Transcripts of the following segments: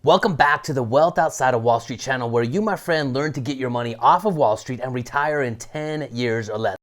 Welcome back to the Wealth Outside of Wall Street channel, where you, my friend, learn to get your money off of Wall Street and retire in 10 years or less.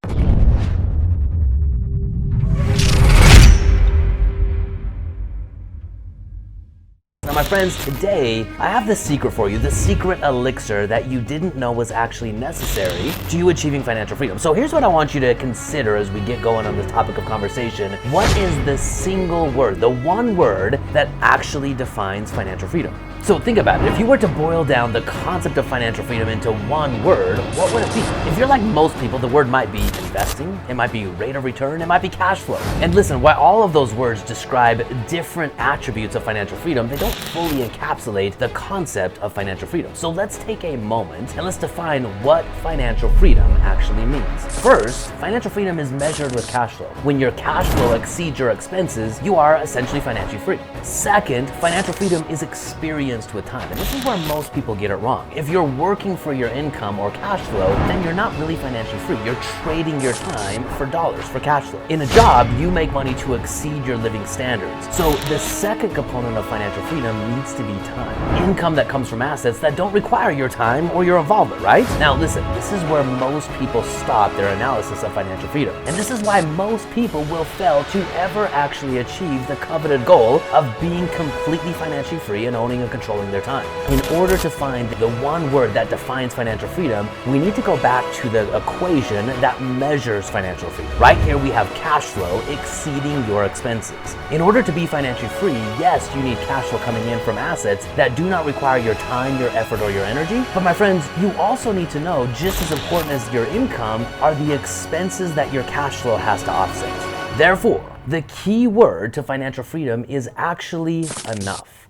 Now, my friends, today I have the secret for you, the secret elixir that you didn't know was actually necessary to you achieving financial freedom. So here's what I want you to consider as we get going on this topic of conversation. What is the single word, the one word that actually defines financial freedom? So think about it. If you were to boil down the concept of financial freedom into one word, what would it be? If you're like most people, the word might be investing, it might be rate of return, it might be cash flow. And listen, while all of those words describe different attributes of financial freedom, they don't fully encapsulate the concept of financial freedom. So let's take a moment and let's define what financial freedom actually means. First, financial freedom is measured with cash flow. When your cash flow exceeds your expenses, you are essentially financially free. Second, financial freedom is experienced with time. And this is where most people get it wrong. If you're working for your income or cash flow, then you're not really financially free. You're trading your time for dollars, for cash flow. In a job, you make money to exceed your living standards. So the second component of financial freedom needs to be time. Income that comes from assets that don't require your time or your involvement, right? Now listen, this is where most people stop their analysis of financial freedom. And this is why most people will fail to ever actually achieve the coveted goal of being completely financially free and owning and controlling their time. In order to find the one word that defines financial freedom, we need to go back to the equation that measures financial freedom. Right here we have cash flow exceeding your expenses. In order to be financially free, yes, you need cash flow coming in from assets that do not require your time, your effort, or your energy. But my friends, you also need to know, just as important as your income are the expenses that your cash flow has to offset. Therefore, the key word to financial freedom is actually enough.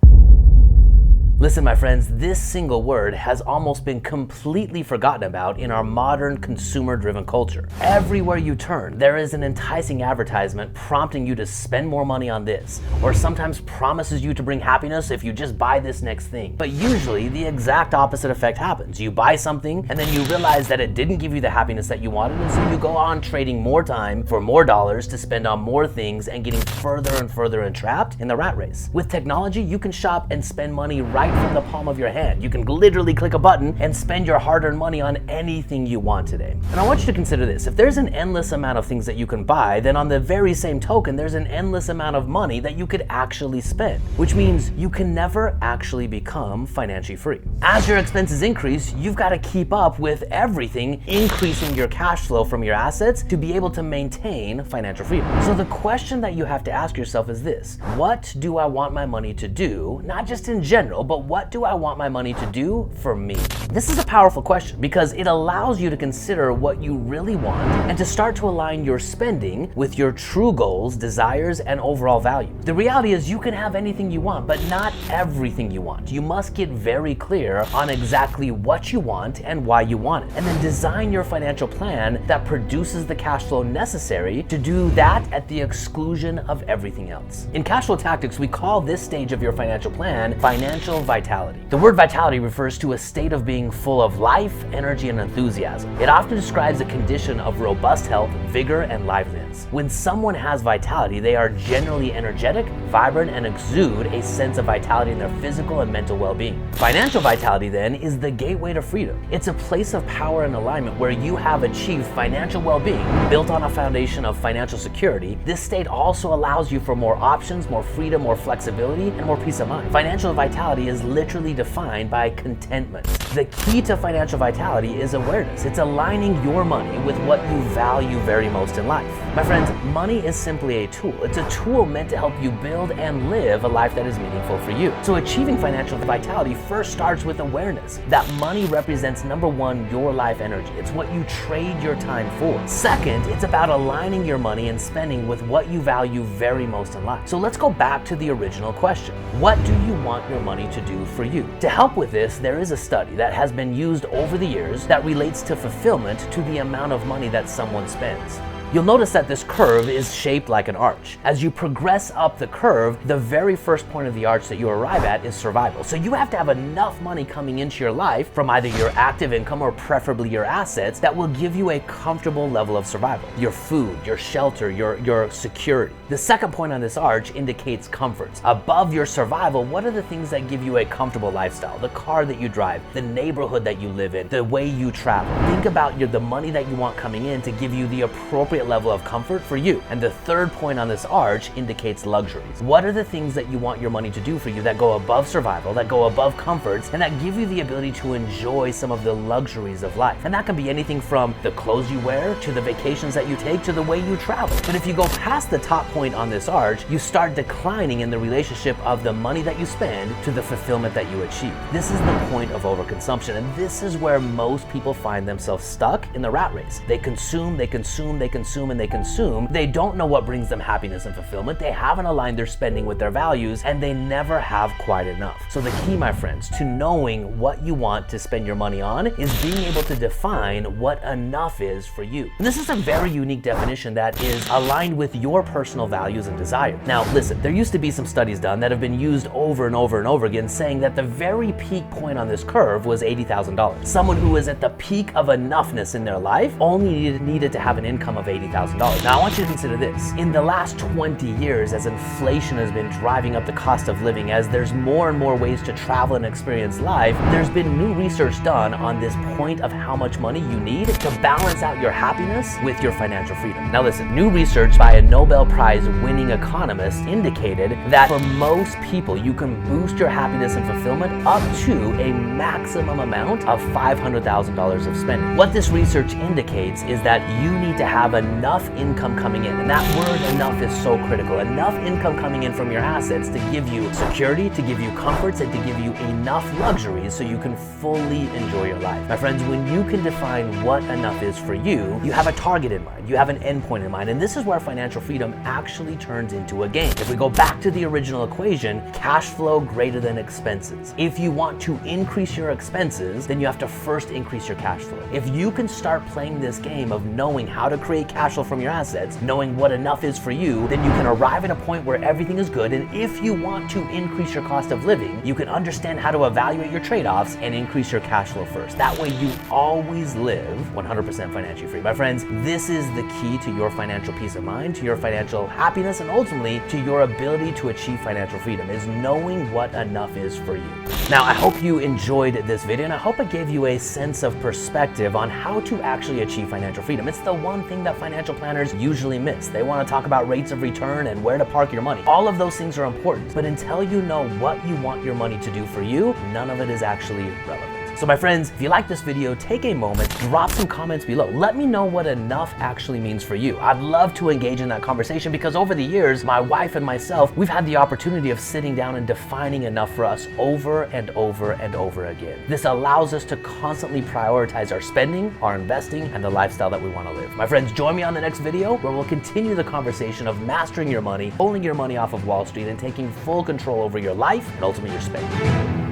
Listen, my friends, this single word has almost been completely forgotten about in our modern consumer-driven culture. Everywhere you turn, there is an enticing advertisement prompting you to spend more money on this, or sometimes promises you to bring happiness if you just buy this next thing. But usually, the exact opposite effect happens. You buy something, and then you realize that it didn't give you the happiness that you wanted, and so you go on trading more time for more dollars to spend on more things and getting further and further entrapped in the rat race. With technology, you can shop and spend money right from the palm of your hand. You can literally click a button and spend your hard-earned money on anything you want today. And I want you to consider this. If there's an endless amount of things that you can buy, then on the very same token, there's an endless amount of money that you could actually spend, which means you can never actually become financially free. As your expenses increase, you've got to keep up with everything, increasing your cash flow from your assets to be able to maintain financial freedom. So the question that you have to ask yourself is this: what do I want my money to do? Not just in general, but what do I want my money to do for me? This is a powerful question because it allows you to consider what you really want and to start to align your spending with your true goals, desires, and overall value. The reality is you can have anything you want, but not everything you want. You must get very clear on exactly what you want and why you want it, and then design your financial plan that produces the cash flow necessary to do that at the exclusion of everything else. In cash flow tactics, we call this stage of your financial plan financial vitality. The word vitality refers to a state of being full of life, energy, and enthusiasm. It often describes a condition of robust health, vigor, and liveliness. When someone has vitality, they are generally energetic, vibrant, and exude a sense of vitality in their physical and mental well-being. Financial vitality, then, is the gateway to freedom. It's a place of power and alignment where you have achieved financial well-being built on a foundation of financial security. This state also allows you for more options, more freedom, more flexibility, and more peace of mind. Financial vitality is literally defined by contentment. The key to financial vitality is awareness. It's aligning your money with what you value very most in life. My friends, money is simply a tool. It's a tool meant to help you build and live a life that is meaningful for you. So achieving financial vitality first starts with awareness that money represents, number one, your life energy. It's what you trade your time for. Second, it's about aligning your money and spending with what you value very most in life. So let's go back to the original question. What do you want your money to do for you? To help with this, there is a study that has been used over the years that relates to fulfillment to the amount of money that someone spends. you'll notice that this curve is shaped like an arch. As you progress up the curve, the very first point of the arch that you arrive at is survival. So you have to have enough money coming into your life from either your active income or preferably your assets that will give you a comfortable level of survival. Your food, your shelter, your security. The second point on this arch indicates comforts. Above your survival, what are the things that give you a comfortable lifestyle? The car that you drive, the neighborhood that you live in, the way you travel. Think about the money that you want coming in to give you the appropriate level of comfort for you. And the third point on this arch indicates luxuries. What are the things that you want your money to do for you that go above survival, that go above comforts, and that give you the ability to enjoy some of the luxuries of life? And that can be anything from the clothes you wear, to the vacations that you take, to the way you travel. But if you go past the top point on this arch, you start declining in the relationship of the money that you spend to the fulfillment that you achieve. This is the point of overconsumption, and this is where most people find themselves stuck in the rat race. They consume, they consume, they consume, and they consume. They don't know what brings them happiness and fulfillment. They haven't aligned their spending with their values, and they never have quite enough. So the key, my friends, to knowing what you want to spend your money on is being able to define what enough is for you. And this is a very unique definition that is aligned with your personal values and desires. Now, listen, there used to be some studies done that have been used over and over and over again saying that the very peak point on this curve was $80,000. Someone who is at the peak of enoughness in their life only needed to have an income of $80,000. Now, I want you to consider this. In the last 20 years, as inflation has been driving up the cost of living, as there's more and more ways to travel and experience life, there's been new research done on this point of how much money you need to balance out your happiness with your financial freedom. Now listen, new research by a Nobel Prize winning economist indicated that for most people, you can boost your happiness and fulfillment up to a maximum amount of $500,000 of spending. What this research indicates is that you need to have enough income coming in, and that word enough is so critical. Enough income coming in from your assets to give you security, to give you comforts, and to give you enough luxuries so you can fully enjoy your life. My friends, when you can define what enough is for you, you have a target in mind, you have an endpoint in mind, and this is where financial freedom actually turns into a game. If we go back to the original equation, cash flow greater than expenses. If you want to increase your expenses, then you have to first increase your cash flow. If you can start playing this game of knowing how to create cash flow from your assets, knowing what enough is for you, then you can arrive at a point where everything is good. And if you want to increase your cost of living, you can understand how to evaluate your trade-offs and increase your cash flow first. That way you always live 100% financially free. My friends, this is the key to your financial peace of mind, to your financial happiness, and ultimately to your ability to achieve financial freedom, is knowing what enough is for you. Now, I hope you enjoyed this video, and I hope it gave you a sense of perspective on how to actually achieve financial freedom. It's the one thing that financial planners usually miss. They want to talk about rates of return and where to park your money. All of those things are important, but until you know what you want your money to do for you, none of it is actually relevant. So my friends, if you like this video, take a moment, drop some comments below. Let me know what enough actually means for you. I'd love to engage in that conversation because over the years, my wife and myself, we've had the opportunity of sitting down and defining enough for us over and over and over again. This allows us to constantly prioritize our spending, our investing, and the lifestyle that we want to live. My friends, join me on the next video where we'll continue the conversation of mastering your money, pulling your money off of Wall Street, and taking full control over your life and ultimately your spending.